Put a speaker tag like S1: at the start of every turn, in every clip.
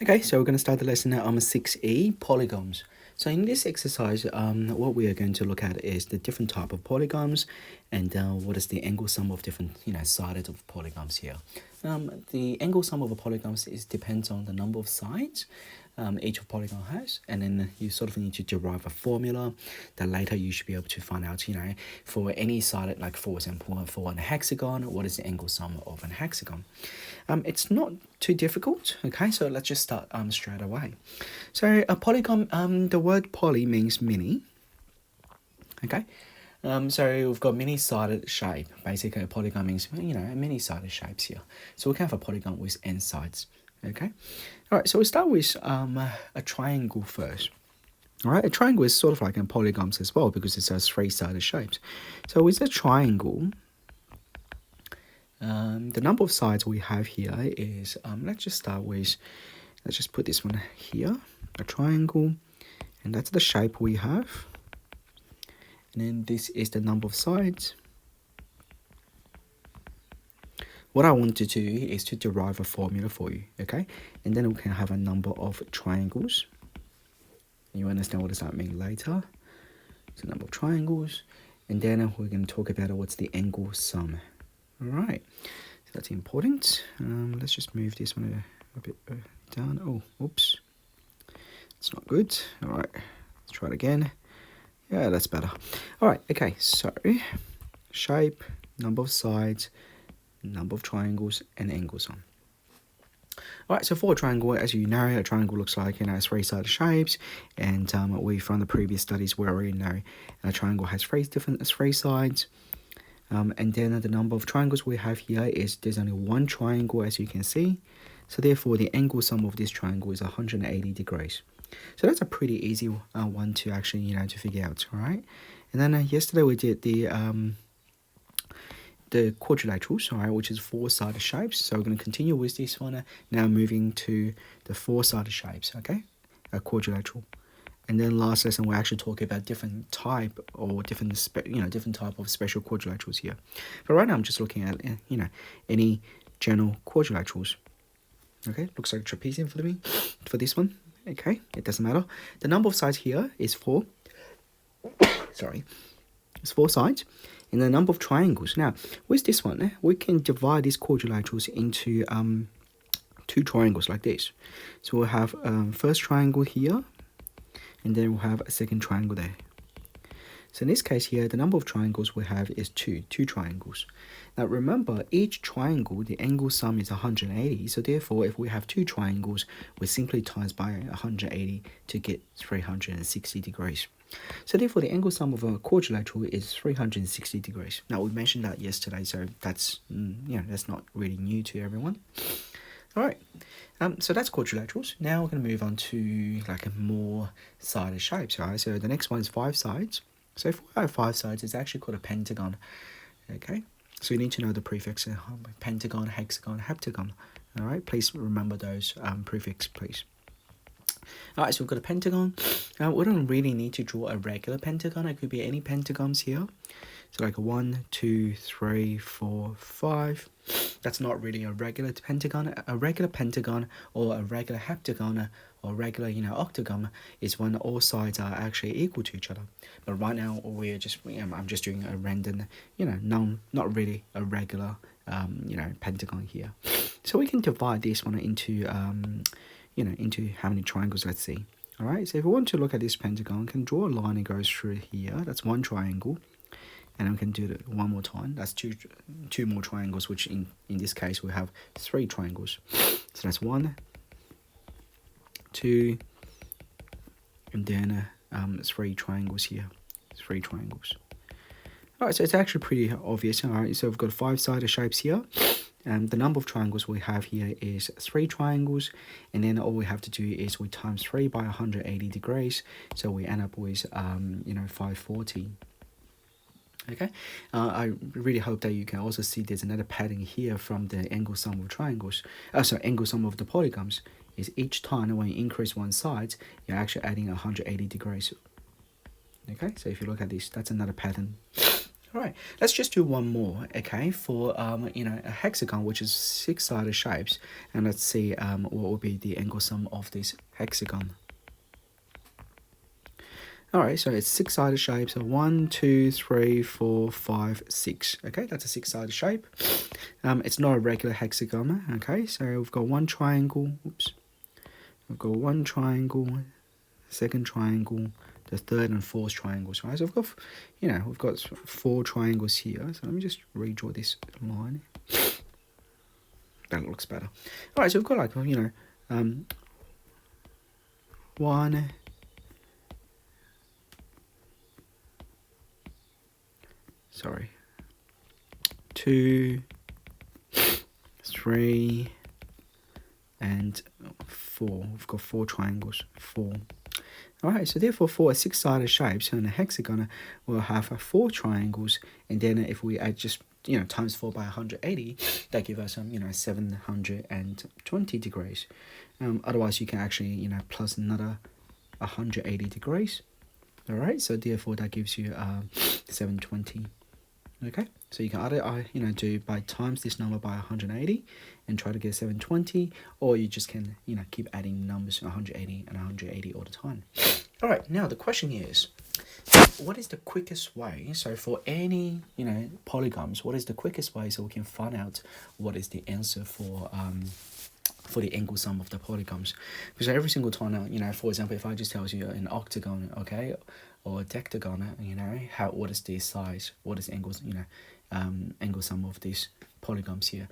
S1: Okay, so we're going to start the lesson now on 6E, polygons. So in this exercise, what we are going to look at is the different type of polygons and what is the angle sum of different, sides of polygons here. The angle sum of a polygons depends on the number of sides each polygon has, and then you sort of need to derive a formula that later you should be able to find out, for any side, like for example, for a hexagon, what is the angle sum of an hexagon? It's not too difficult, okay, so let's just start straight away. So a polygon, the word poly means many, okay. So we've got many-sided shape. Basically, a polygon means, many-sided shapes here. So we can have a polygon with n sides, okay? All right, so we start with a triangle first. All right, a triangle is sort of like a polygon as well because it has three-sided shapes. So with a triangle, the number of sides we have here is, let's just put this one here, a triangle, and that's the shape we have. And then this is the number of sides. What I want to do is to derive a formula for you, okay? And then we can have a number of triangles. You understand what does that mean later. It's a number of triangles. And then we're going to talk about what's the angle sum. All right, so that's important. Let's just move this one a bit down. Oh, oops. It's not good. All right, let's try it again. Yeah, that's better. All right, okay, so shape, number of sides, number of triangles, and angle sum. All right, so for a triangle, as you know, a triangle looks like, three-sided shapes, and we from the previous studies we already know a triangle has three sides. And then the number of triangles we have here is there's only one triangle, as you can see. So therefore, the angle sum of this triangle is 180 degrees. So that's a pretty easy one to actually, to figure out, all right? And then yesterday we did the quadrilaterals, all right, which is four-sided shapes. So we're going to continue with this one, now moving to the four-sided shapes, okay? A quadrilateral. And then last lesson, we're actually talking about different type or different type of special quadrilaterals here. But right now, I'm just looking at, any general quadrilaterals. Okay, looks like a trapezium for me, for this one. Okay, it doesn't matter. The number of sides here is 4. Sorry, it's 4 sides. And the number of triangles. Now, with this one, we can divide these quadrilaterals into 2 triangles like this. So we'll have first triangle here, and then we'll have a second triangle there. So in this case here, the number of triangles we have is 2 triangles. Now remember, each triangle, the angle sum is 180. So therefore, if we have 2 triangles, we simply times by 180 to get 360 degrees. So therefore, the angle sum of a quadrilateral is 360 degrees. Now we mentioned that yesterday, so that's that's not really new to everyone. All right, so that's quadrilaterals. Now we're going to move on to like a more sided shapes. All right, so the next one is 5 sides. So if we have 5 sides, it's actually called a pentagon. Okay, so you need to know the prefix: pentagon, hexagon, heptagon. All right, please remember those prefix, please. All right, so we've got a pentagon. We don't really need to draw a regular pentagon. It could be any pentagons here. So like a 1, 2, 3, 4, 5. That's not really a regular pentagon. A regular pentagon or a regular heptagon or regular, octagon is when all sides are actually equal to each other. But right now we're just, I'm just doing a random, not really a regular, pentagon here. So we can divide this one into, into how many triangles. Let's see. All right. So if we want to look at this pentagon, we can draw a line that goes through here. That's one triangle. And we can do it one more time. That's two more triangles, which in this case we have 3 triangles. So that's 1, 2, and then 3 triangles here. 3 triangles. All right, so it's actually pretty obvious. All right, so we've got 5-sided shapes here. The number of triangles we have here is 3 triangles, and then all we have to do is we times 3 by 180 degrees. So we end up with 540. Okay, I really hope that you can also see there's another pattern here from the angle sum of triangles. Angle sum of the polygons is each time when you increase one side, you're actually adding 180 degrees. Okay, so if you look at this, that's another pattern. All right, let's just do one more, okay, for a hexagon, which is six-sided shapes, and let's see what will be the angle sum of this hexagon. All right, so it's six-sided shape, so 1, 2, 3, 4, 5, 6. Okay, that's a six-sided shape. It's not a regular hexagon. Okay, so we've got one triangle. Oops, we've got one triangle, second triangle, the third and fourth triangles, right? So we've got, we've got 4 triangles here. So let me just redraw this line. That looks better. All right, so we've got like, one, sorry, 2, 3, and 4. We've got 4 triangles, 4. Alright, so therefore for a six-sided shape, so in a hexagon, we'll have 4 triangles, and then if we add just, times 4 by 180, that gives us, 720 degrees. Otherwise, you can actually, plus another 180 degrees. Alright, so therefore that gives you 720. Okay, so you can either, do by times this number by 180 and try to get 720, or you just can, keep adding numbers 180 and 180 all the time. All right, now the question is, what is the quickest way? So for any, polygons, what is the quickest way so we can find out what is the answer for the angle sum of the polygons? Because every single time now, for example, if I just tell you an octagon, okay, or a decagon, what is the size, what is angles, angle sum of these polygons here.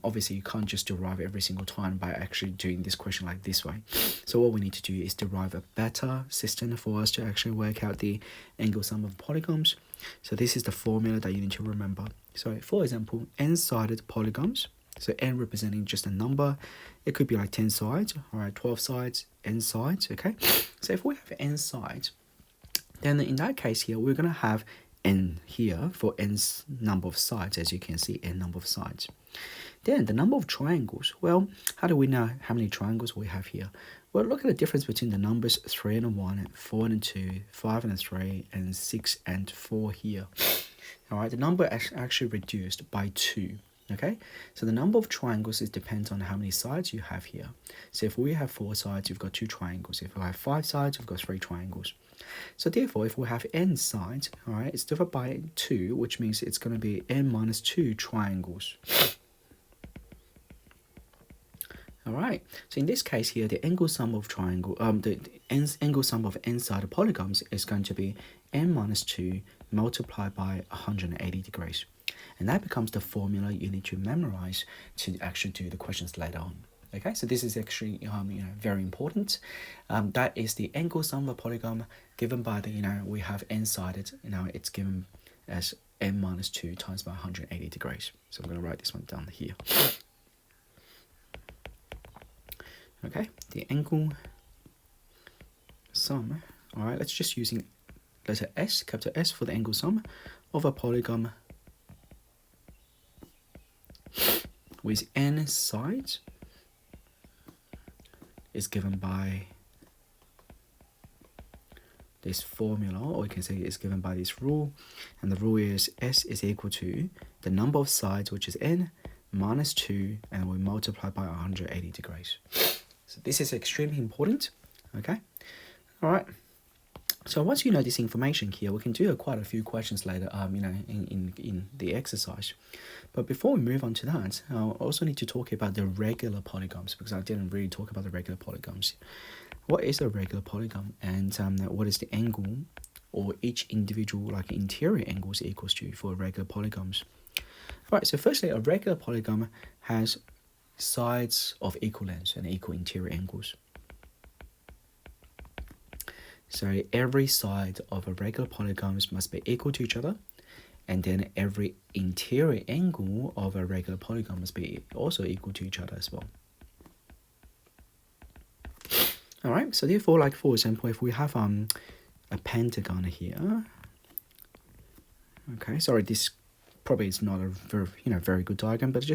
S1: Obviously, you can't just derive every single time by actually doing this question like this way. So what we need to do is derive a better system for us to actually work out the angle sum of polygons. So this is the formula that you need to remember. So for example, n-sided polygons. So n representing just a number. It could be like 10 sides, all right, 12 sides, n sides, okay? So if we have n sides, then in that case here, we're going to have n here for n's number of sides, as you can see, n number of sides. Then the number of triangles. Well, how do we know how many triangles we have here? Well, look at the difference between the numbers 3 and 1, 4 and 2, 5 and 3, and 6 and 4 here. All right, the number is actually reduced by 2. Okay, so the number of triangles depends on how many sides you have here. So if we have 4 sides, you've got 2 triangles. If we have 5 sides, we've got 3 triangles. So therefore, if we have n sides, all right, it's divided by 2, which means it's going to be n minus 2 triangles. All right, so in this case here, the angle sum of triangle, the angle sum of n-sided polygons is going to be n minus 2 multiplied by 180 degrees. And that becomes the formula you need to memorize to actually do the questions later on. Okay, so this is actually very important. That is the angle sum of a polygon given by the we have n-sided. It's given as n minus 2 times by 180 degrees. So I'm going to write this one down here. Okay, the angle sum. All right, let's just using letter S, capital S for the angle sum of a polygon with n sides is given by this formula, or you can say it's given by this rule, and the rule is S is equal to the number of sides, which is n, minus 2, and we multiply by 180 degrees. So this is extremely important, okay? All right. So once you know this information here, we can do quite a few questions later, in the exercise. But before we move on to that, I also need to talk about the regular polygons, because I didn't really talk about the regular polygons. What is a regular polygon, and what is the angle, or each individual interior angles equals to for regular polygons? All right, so firstly, a regular polygon has sides of equal lengths and equal interior angles. So every side of a regular polygon must be equal to each other, and then every interior angle of a regular polygon must be also equal to each other as well. All right, so therefore, for example, if we have a pentagon here, okay, sorry, this probably is not a very good diagram, but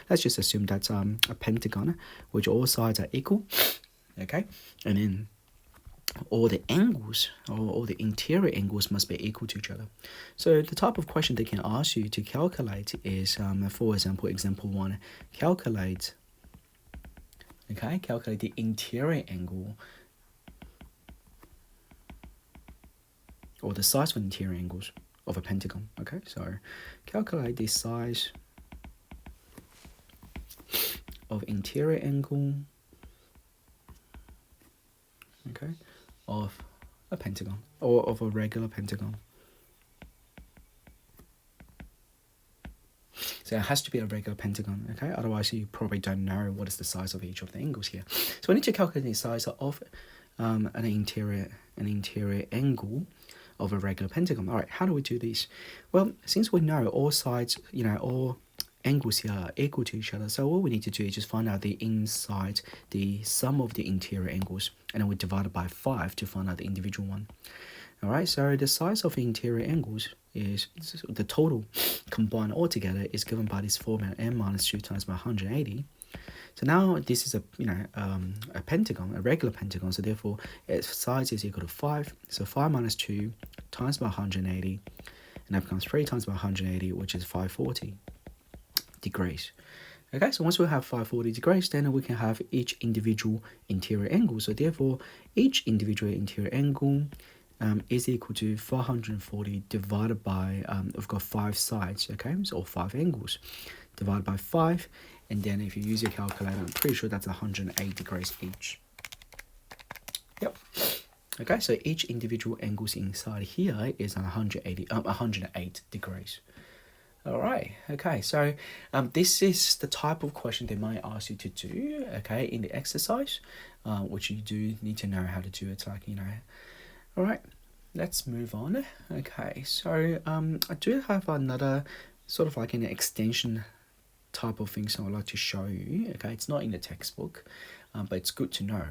S1: let's just assume that's a pentagon, which all sides are equal, okay, and then all the angles or all the interior angles must be equal to each other. So the type of question they can ask you to calculate is, for example, example 1, calculate the interior angle or the size of interior angles of a pentagon. Okay, so calculate the size of interior angle, okay, of a pentagon or of a regular pentagon. So it has to be a regular pentagon, okay? Otherwise, you probably don't know what is the size of each of the angles here. So we need to calculate the size of an interior angle of a regular pentagon. All right, how do we do this? Well, since we know all sides, all angles here are equal to each other, so all we need to do is just find out the inside, the sum of the interior angles, and then we divide it by 5 to find out the individual one. All right, so the size of the interior angles is the total combined altogether is given by this formula, n minus 2 times by 180. So now this is a pentagon, a regular pentagon, so therefore its size is equal to 5. So 5 minus 2 times by 180, and that becomes 3 times by 180, which is 540 degrees. Okay, so once we have 540 degrees, then we can have each individual interior angle. So therefore, each individual interior angle is equal to 440 divided by, we've got 5 sides, okay, so 5 angles, divided by 5, and then if you use your calculator, I'm pretty sure that's 108 degrees each. Yep. Okay, so each individual angles inside here is 108 degrees. All right, okay, so this is the type of question they might ask you to do, okay, in the exercise, which you do need to know how to do it, like, All right, let's move on. Okay, so I do have another sort of like an extension type of thing, so I'd like to show you. Okay, it's not in the textbook, but it's good to know.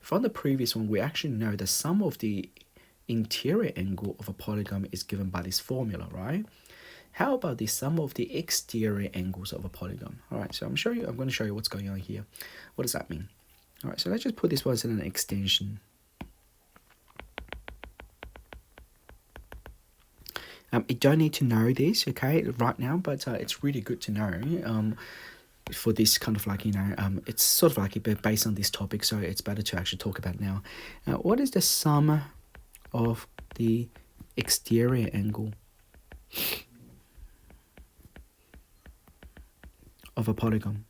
S1: From the previous one, we actually know the sum of the interior angle of a polygon is given by this formula, right? How about the sum of the exterior angles of a polygon? All right, so I'm going to show you what's going on here. What does that mean? All right, so let's just put this one as an extension. You don't need to know this, okay, right now, but it's really good to know for this kind of like, it's sort of like based on this topic, so it's better to actually talk about it now. What is the sum of the exterior angle of a polygon?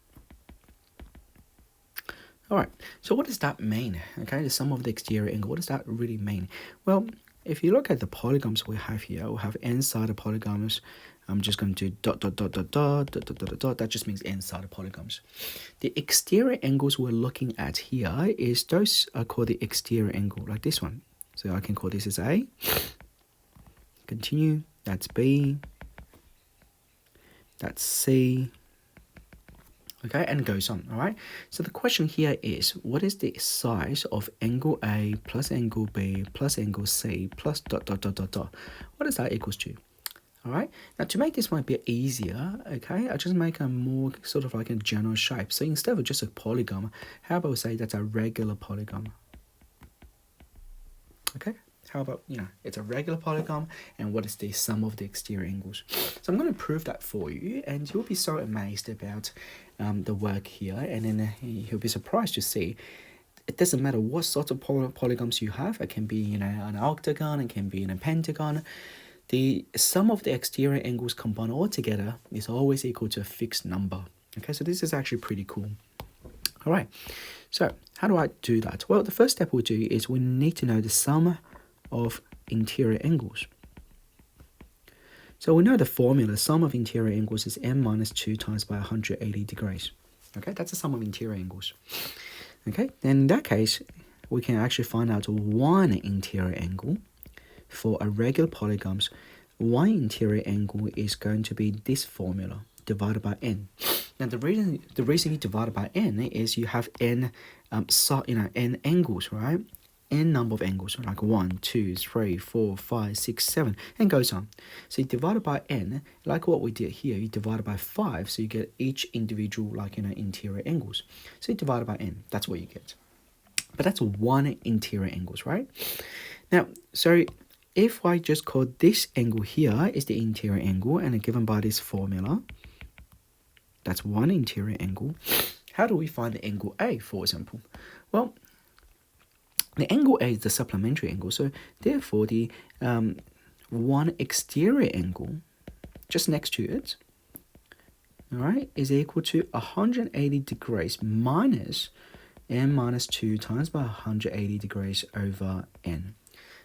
S1: All right, so what does that mean? Okay, the sum of the exterior angle, what does that really mean? Well, if you look at the polygons we have here, we'll have n-sided polygons. I'm just going to do dot, dot, dot, dot, dot, dot, dot, dot, dot. That just means n-sided polygons. The exterior angles we're looking at here is those are called the exterior angle, like this one. So I can call this as A. Continue, that's B. That's C. Okay, and it goes on, all right? So the question here is, what is the size of angle A plus angle B plus angle C plus dot, dot, dot, dot, dot? What is that equals to? All right, now to make this one a bit easier, okay, I just make a more sort of like a general shape. So instead of just a polygon, how about we say that's a regular polygon? Okay, how about, it's a regular polygon, and what is the sum of the exterior angles? So I'm going to prove that for you, and you'll be so amazed about the work here, and then you'll be surprised to see it doesn't matter what sort of polygons you have. It can be, an octagon, it can be in a pentagon. The sum of the exterior angles combined all together is always equal to a fixed number. Okay, so this is actually pretty cool. All right, so how do I do that? Well, the first step we'll do is we need to know the sum of interior angles. So we know the formula, sum of interior angles is n minus 2 times by 180 degrees. Okay, that's the sum of interior angles. Okay, then in that case, we can actually find out one interior angle. For a regular polygons, one interior angle is going to be this formula divided by n. Now the reason you divide by n is you have n n angles, right? N number of angles, like 1, 2, 3, 4, 5, 6, 7, and goes on. So you divide it by n, like what we did here, you divide it by 5, so you get each individual interior angles. So you divide it by n, that's what you get. But that's one interior angles, right? Now, so if I just call this angle here is the interior angle and given by this formula, that's one interior angle. How do we find the angle A, for example? Well, the angle A is the supplementary angle, so therefore the one exterior angle just next to it, all right, is equal to 180 degrees minus n minus 2 times by 180 degrees over n.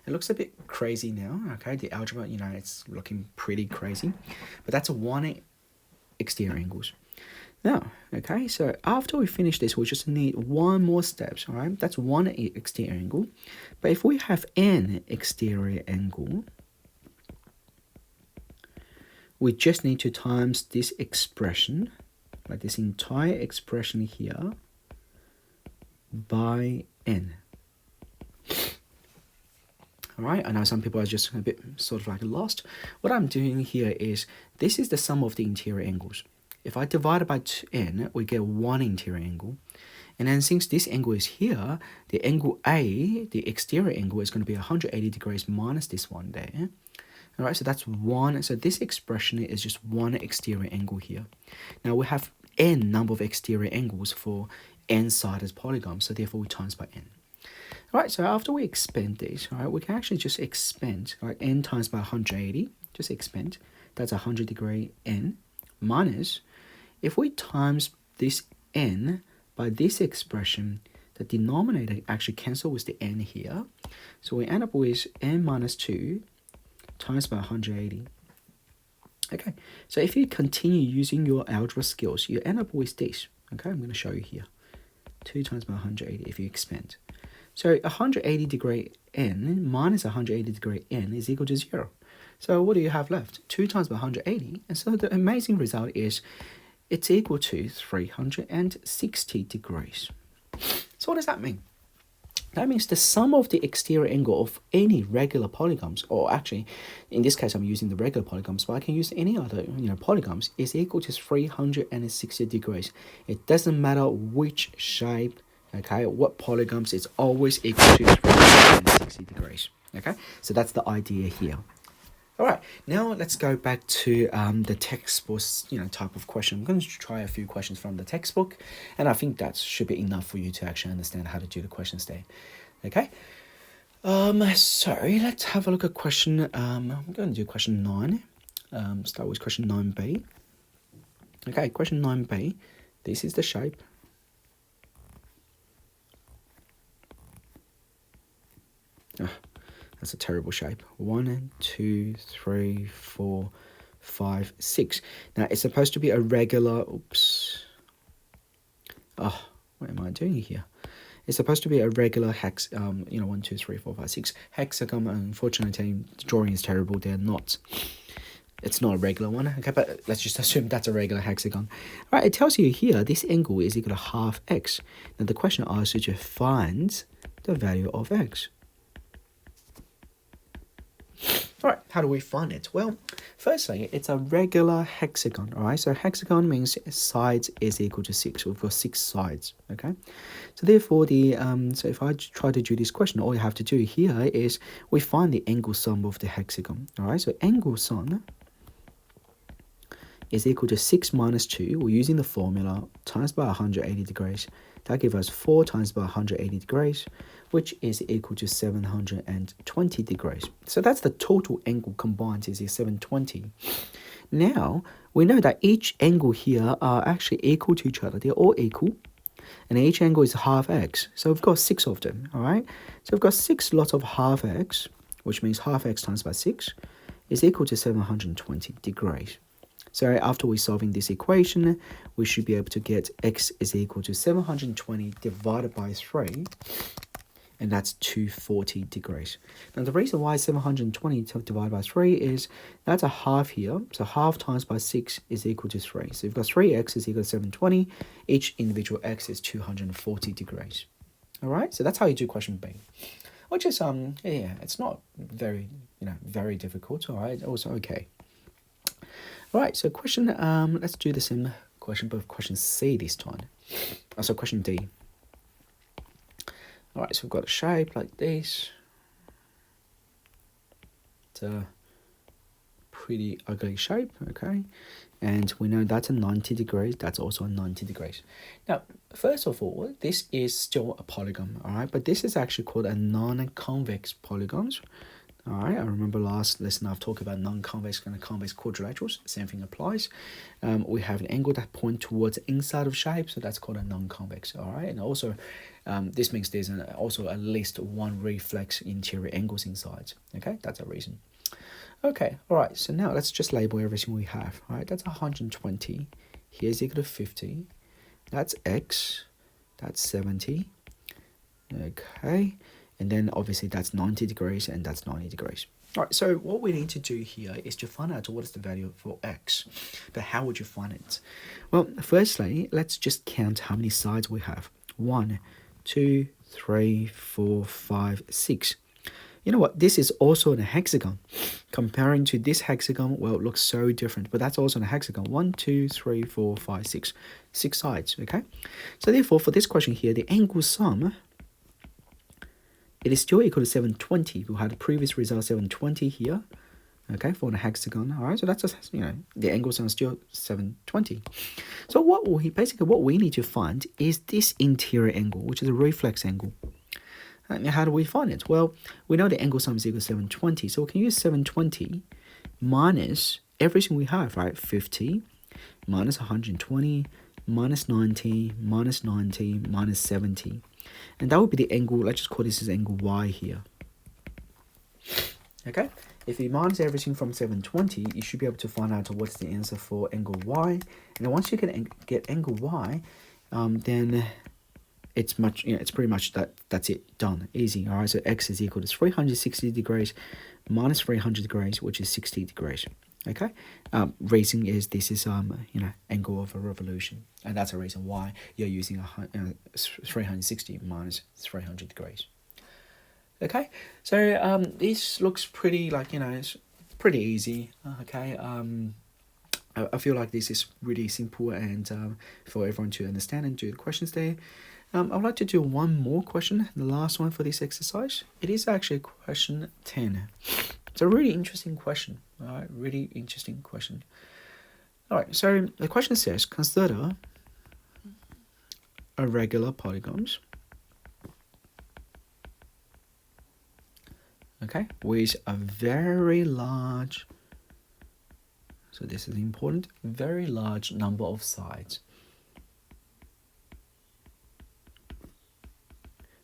S1: It looks a bit crazy now, okay? The algebra, it's looking pretty crazy, but that's one exterior angles. Now, okay, so after we finish this, we just need one more steps, all right? That's one exterior angle. But if we have n exterior angle, we just need to times this expression, like this entire expression here, by n. All right, I know some people are just a bit sort of like lost. What I'm doing here is, this is the sum of the interior angles. If I divide it by n, we get one interior angle. And then since this angle is here, the angle A, the exterior angle, is going to be 180 degrees minus this one there. All right, so that's one. So this expression is just one exterior angle here. Now we have n number of exterior angles for n-sided polygons, so therefore we times by n. All right, so after we expand this, all right, we can actually just expand, like n times by 180, just expand. That's 100 degree n minus, if we times this n by this expression, the denominator actually cancel with the n here. So we end up with n minus 2 times by 180. Okay, so if you continue using your algebra skills, you end up with this. Okay, I'm going to show you here. 2 times by 180 if you expand. So 180 degree n minus 180 degree n is equal to 0. So what do you have left? 2 times by 180. And so the amazing result is it's equal to 360 degrees. So what does that mean? That means the sum of the exterior angle of any regular polygons, or actually, in this case, I'm using the regular polygons, but I can use any other polygons, is equal to 360 degrees. It doesn't matter which shape, okay, what polygons, it's always equal to 360 degrees. Okay, so that's the idea here. All right, now let's go back to the textbook, type of question. I'm going to try a few questions from the textbook, and I think that should be enough for you to actually understand how to do the questions there. Okay, so let's have a look at question. I'm going to do question 9. Start with question 9b. Okay, question 9b. This is the shape. That's a terrible shape. 1, 2, 3, 4, 5, 6. Now it's supposed to be a regular. Oops. Oh, what am I doing here? It's supposed to be a regular hex. 1, 2, 3, 4, 5, 6 hexagon. Unfortunately, the drawing is terrible. They're not. It's not a regular one. Okay, but let's just assume that's a regular hexagon. All right, it tells you here this angle is equal to half x. Now the question asks you to find the value of x. All right, how do we find it? Well, firstly, it's a regular hexagon, all right? So hexagon means sides is equal to 6. We've got 6 sides, okay? So therefore, so if I try to do this question, all you have to do here is we find the angle sum of the hexagon, all right? So angle sum is equal to 6 minus 2. We're using the formula times by 180 degrees. That gives us 4 times by 180 degrees, which is equal to 720 degrees. So that's the total angle combined is 720. Now, we know that each angle here are actually equal to each other. They're all equal. And each angle is half x. So we've got 6 of them, all right? So we've got 6 lots of half x, which means half x times by 6 is equal to 720 degrees. So after we're solving this equation, we should be able to get x is equal to 720 divided by 3, and that's 240 degrees. Now the reason why 720 divided by 3 is that's a half here, so half times by 6 is equal to 3. So you've got 3x is equal to 720, each individual x is 240 degrees. All right, so that's how you do question B, which is, it's not very, very difficult, all right, also okay. All right, so question, let's do the same question, but question C this time. So question D. All right, so we've got a shape like this. It's a pretty ugly shape, okay? And we know that's a 90 degrees, that's also a 90 degrees. Now, first of all, this is still a polygon, all right? But this is actually called a non-convex polygons. All right, I remember last lesson I've talked about non-convex and convex quadrilaterals. Same thing applies. We have an angle that points towards the inside of shape, so that's called a non-convex. All right, and also this means there's also at least one reflex interior angles inside. Okay, that's a reason. Okay, all right, so now let's just label everything we have. All right, that's 120. Here's equal to 50. That's x. That's 70. Okay. And then obviously that's 90 degrees and that's 90 degrees. All right, so what we need to do here is to find out what is the value for x. But how would you find it? Well, firstly, let's just count how many sides we have. 1, 2, 3, 4, 5, 6. You know what? This is also in a hexagon. Comparing to this hexagon, well, it looks so different, but that's also in a hexagon. 1, 2, 3, 4, 5, 6. 6 sides, okay? So therefore, for this question here, the angle sum, it is still equal to 720. We had the previous result 720 here, okay, for the hexagon. All right, so that's just, the angle sum is still 720. So what we need to find is this interior angle, which is a reflex angle. And how do we find it? Well, we know the angle sum is equal to 720, so we can use 720 minus everything we have, right? 50 minus 120 minus 90 minus 90 minus 70. And that would be the angle, let's just call this as angle y here. Okay, if you minus everything from 720, you should be able to find out what's the answer for angle y. And then once you can get angle y, then it's pretty much that's it, done, easy. All right, so x is equal to 360 degrees minus 300 degrees, which is 60 degrees. Okay, reason is this is angle of a revolution, and that's a reason why you're using 360 minus 300 degrees. Okay, so this looks pretty it's pretty easy. Okay, I feel like this is really simple and for everyone to understand and do the questions there. I would like to do one more question, the last one for this exercise. It is actually question 10. It's a really interesting question. All right, really interesting question. All right, so the question says, consider a regular polygons, okay, with a very large, so this is important, very large number of sides.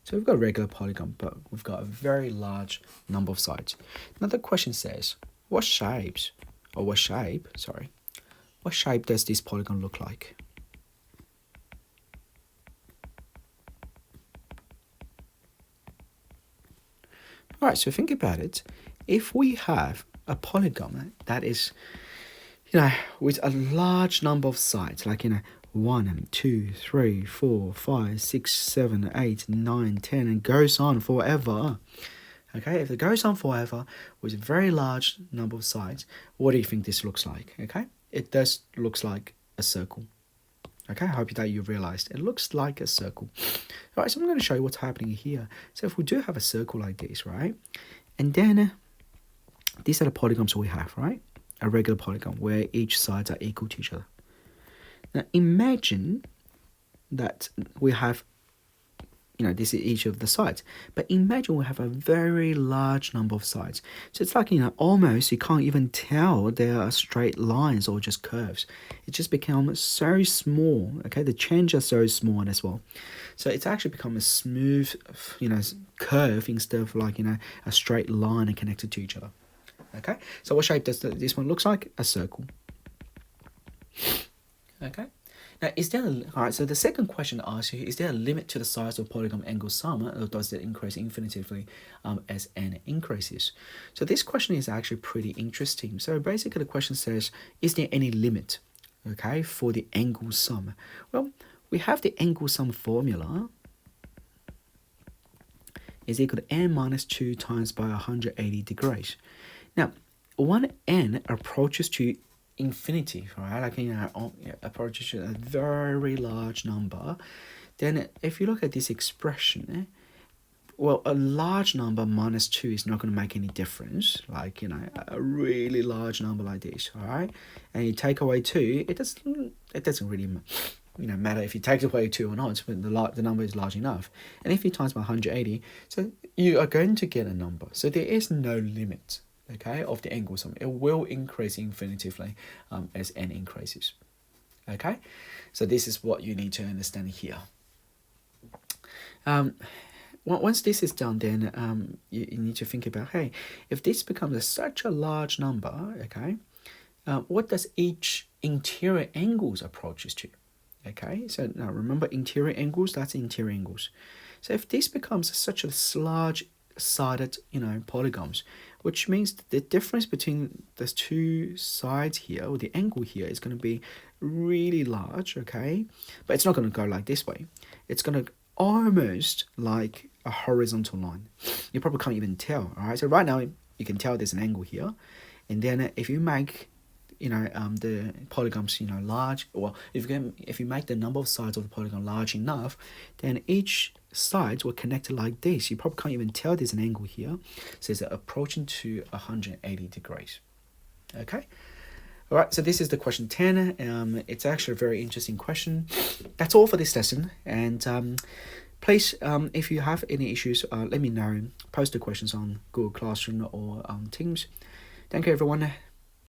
S1: So we've got a regular polygon, but we've got a very large number of sides. Now the question says, what shape does this polygon look like? All right, so think about it. If we have a polygon that is, with a large number of sides, like, 1, 2, 3, 4, 5, 6, 7, 8, 9, 10, and goes on forever. Okay, if it goes on forever with a very large number of sides, what do you think this looks like? Okay, it does looks like a circle. Okay, I hope that you realized it looks like a circle. All right, so I'm going to show you what's happening here. So if we do have a circle like this, right, and then these are the polygons we have, right? A regular polygon where each sides are equal to each other. Now imagine that we have, this is each of the sides, but imagine we have a very large number of sides. So it's like, almost you can't even tell they are straight lines or just curves. It just becomes so small, okay? The changes are so small as well. So it's actually become a smooth, curve instead of like, a straight line and connected to each other. Okay, so what shape does this one looks like? A circle. Okay, now alright, so the second question asks you, is there a limit to the size of polygon angle sum, or does it increase infinitively as n increases? So this question is actually pretty interesting. So basically the question says, is there any limit, okay, for the angle sum? Well, we have the angle sum formula is equal to n minus 2 times by 180 degrees. Now, when n approaches to infinity, right? Like, approaches to a very large number, then if you look at this expression, well, a large number minus 2 is not going to make any difference. Like, you know, a really large number like this, all right? And you take away 2, it doesn't really, you know, matter if you take away 2 or not, but the number is large enough. And if you times by 180, so you are going to get a number. So there is no limit, okay, of the angle sum. It will increase infinitively as n increases, okay? So this is what you need to understand here. Once this is done, then you need to think about, hey, if this becomes such a large number, okay, what does each interior angles approaches to? Okay, so now remember interior angles, that's interior angles. So if this becomes such a large sided, you know, polygons, which means the difference between the two sides here, or the angle here, is going to be really large, okay? But it's not going to go like this way. It's going to almost like a horizontal line. You probably can't even tell, all right? So right now, you can tell there's an angle here. And then if you make, you know, the polygons, you know, large, or if you make the number of sides of the polygon large enough, then each sides will connect like this. You probably can't even tell there's an angle here. So it's approaching to 180 degrees. Okay. All right, so this is the question 10. It's actually a very interesting question. That's all for this lesson. And please, if you have any issues, let me know. Post the questions on Google Classroom or Teams. Thank you, everyone.